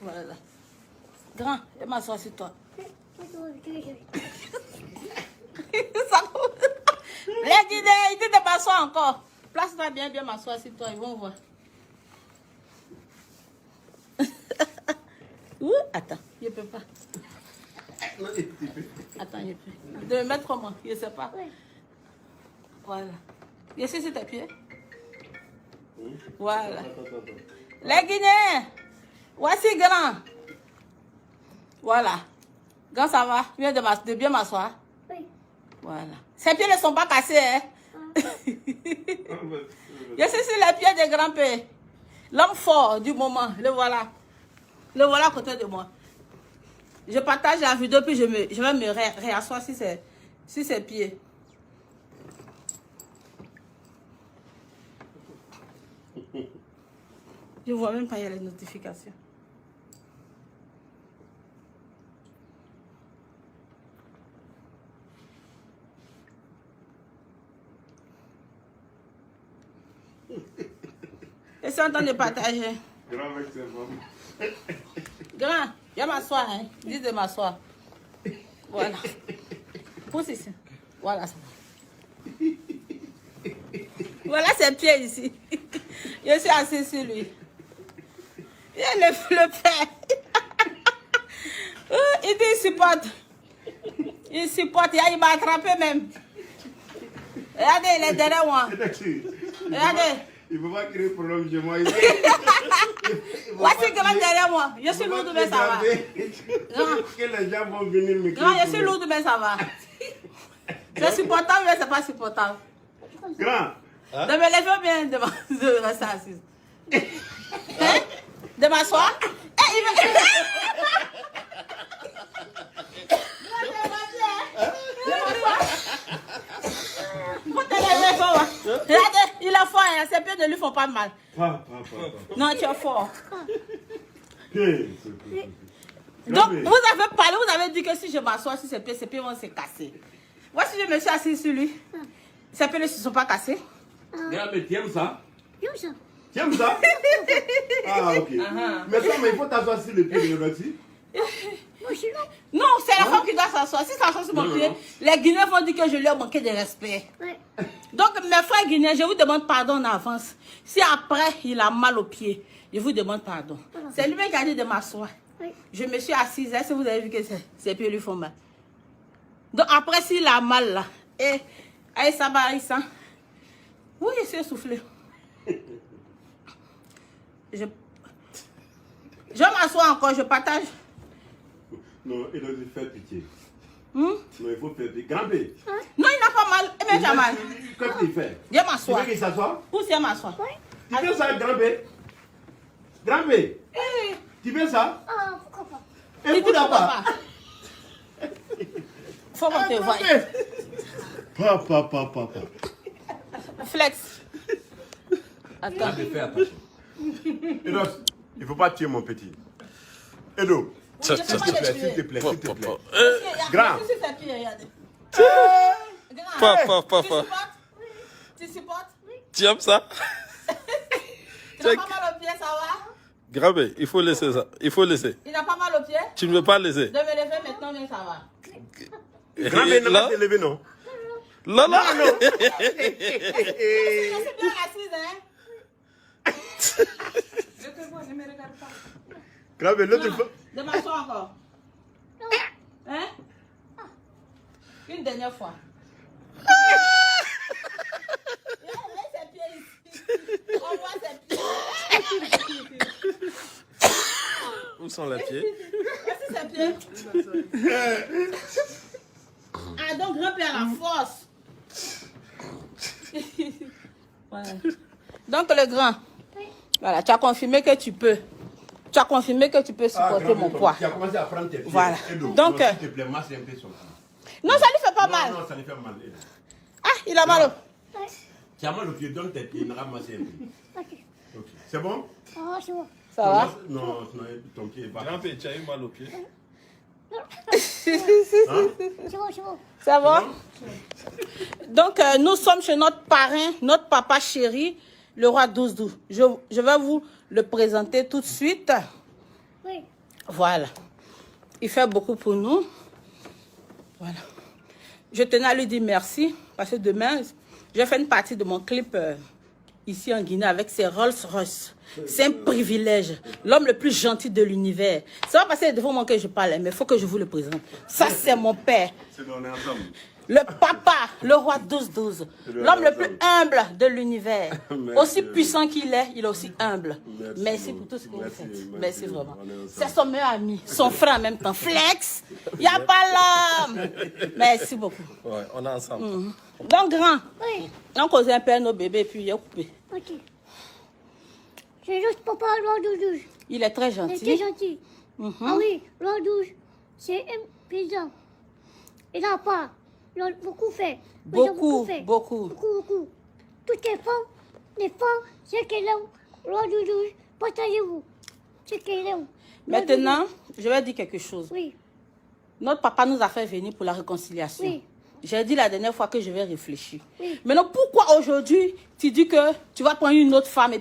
Voilà. Grand, je m'assois sur toi. Les Guinéens, ils disent de m'asseoir encore. Place-toi bien, bien m'asseoir sur toi, ils vont voir. Ouh, attends, je ne peux pas. Attends, je peux. De me mettre comment? Je ne sais pas. Voilà. Je suis sur tes pieds. Voilà. Les Guinéens, voici grand. Voilà. Grand, ça va? Viens de bien m'asseoir. Oui. Voilà. Ses pieds ne sont pas cassés, hein? Je suis sur les pieds de grand-père. L'homme fort du moment. Le voilà. Le voilà à côté de moi. Je partage la vidéo, puis je vais me réasseoir sur ses pieds. Je ne vois même pas, il y a les notifications. Je suis en train de partager. Grand avec ses femmes. Grand, viens m'asseoir, hein. Dis de m'asseoir. Voilà. Pousse ici. Voilà. Voilà ses pieds ici. Je suis assis sur lui. Il a le père. Il dit il supporte. Il supporte. Il m'a attrapé même. Regardez, il est derrière moi. Regardez. Il ne peut pas créer problème chez moi. Voici grand derrière moi. Je suis lourde, mais ça va. Que les gens vont venir me Grand, je suis lourde, mais ça va. C'est supportable, mais c'est pas supportable. Grand. Hein? De me lever bien de rester assise. Hein? De m'asseoir? Il veut... Regardez, il est fort, hein? Ses pieds ne lui font pas mal. Non, tu es fort. Donc, vous avez parlé, vous avez dit que si je m'assois sur ses pieds vont se casser. Voici, je me suis assise sur lui. Ses pieds ne se sont pas cassés. Mais tu aimes ça? J'aime ça. Tu aimes ça? Ah, ok. Mais ça, il faut t'asseoir sur le pied de Roxy. Non, c'est la femme qui doit s'asseoir. Si ça s'assoit sur mon pied, les Guinéens vont dire que je lui ai manqué de respect. Ouais. Donc, mes frères Guinéens, je vous demande pardon en avance. Si après, il a mal au pied, je vous demande pardon. Voilà. C'est lui qui a dit de m'asseoir. Oui. Je me suis assise. Est-ce que vous avez vu que ses pieds lui font mal? Donc, après, s'il a mal là, et allez, ça va, il sent. Oui, je suis essoufflée. Je m'assois encore, je partage. Non, il doit lui faire pitié. Non, il faut faire pitié. Grand-père. Non, il n'a pas mal. Il n'a pas mal. Qu'est-ce qu'il fait? Viens m'asseoir. Tu veux qu'il s'assoie? Où c'est m'asseoir? Tu veux ça, grand-père? Grand-père? Tu veux ça? Ah, pourquoi pas? Et pourquoi pas? Faut qu'on te voie. Papa. Flex. Attends. Fais attention. Edo, il ne faut pas tuer mon petit. Edo. S'il te plaît. Grand. Papa. Tu supportes? Tu aimes ça? Tu n'as pas mal au pied, ça va? Grave, il faut laisser ça. Il faut laisser. Il n'a pas mal au pied? Tu ne veux pas laisser? De me lever maintenant, mais ça va. Grand, mais n'a pas te lever, non? Non. Je suis bien assise, hein? Je te vois, ne me regarde pas. Grand, mais l'autre fois. De m'asseoir encore. Hein? Une dernière fois. Laisse ses pieds ici. On voit ses pieds. Où sont les pieds? Voici ses pieds. Ah, donc grand-père à la force. Voilà. Donc le grand. Voilà, tu as confirmé que tu peux. Tu as confirmé que tu peux supporter mon poids. Tu as commencé à prendre tes pieds. Voilà. Donc, s'il te plaît, masse un peu son pied. Non, ça lui fait pas mal. Non, ça lui fait mal. Ah, il a mal au... Tu as mal au pied, donne tes pieds, ramasse un peu. Ok. C'est bon? Ah, c'est bon. Ça va? Non, ton pied est pas. Grand-père, tu as eu mal au pied? C'est bon. Ça va? Donc, nous sommes chez notre parrain, notre papa chéri, le roi 12-12. Je vais vous le présenter tout de suite. Oui. Voilà. Il fait beaucoup pour nous. Voilà. Je tenais à lui dire merci parce que demain, je fais une partie de mon clip ici en Guinée avec ses Rolls-Royce. C'est un privilège. L'homme le plus gentil de l'univers. C'est pas parce que c'est devant moi que je parle, mais il faut que je vous le présente. Ça, c'est mon père. C'est dans ensemble. Le papa, le roi 12-12. L'homme le plus humble de l'univers. Aussi puissant qu'il est, il est aussi humble. Merci pour tout ce que vous faites. Merci vraiment. C'est son meilleur ami, son frère en même temps. Flex, il n'y a pas l'homme. Merci beaucoup. Ouais, on est ensemble. Donc, grand, Oui. on cause un peu à nos bébés, puis il a coupé. Ok. C'est juste papa, roi 12. Il est très Il gentil. était gentil. Ah oui, roi 12, c'est un président. Il n'a pas. Il a beaucoup fait. Il a Beaucoup, fait. beaucoup. Beaucoup. Toutes les femmes, c'est qu'elles ont. Roi 12, partagez-vous. C'est qu'elles ont. Maintenant, je vais dire quelque chose. Oui, Notre papa nous a fait venir pour la réconciliation. Oui. J'ai dit la dernière fois que je vais réfléchir. Oui. Maintenant, pourquoi aujourd'hui tu dis que tu vas prendre une autre femme et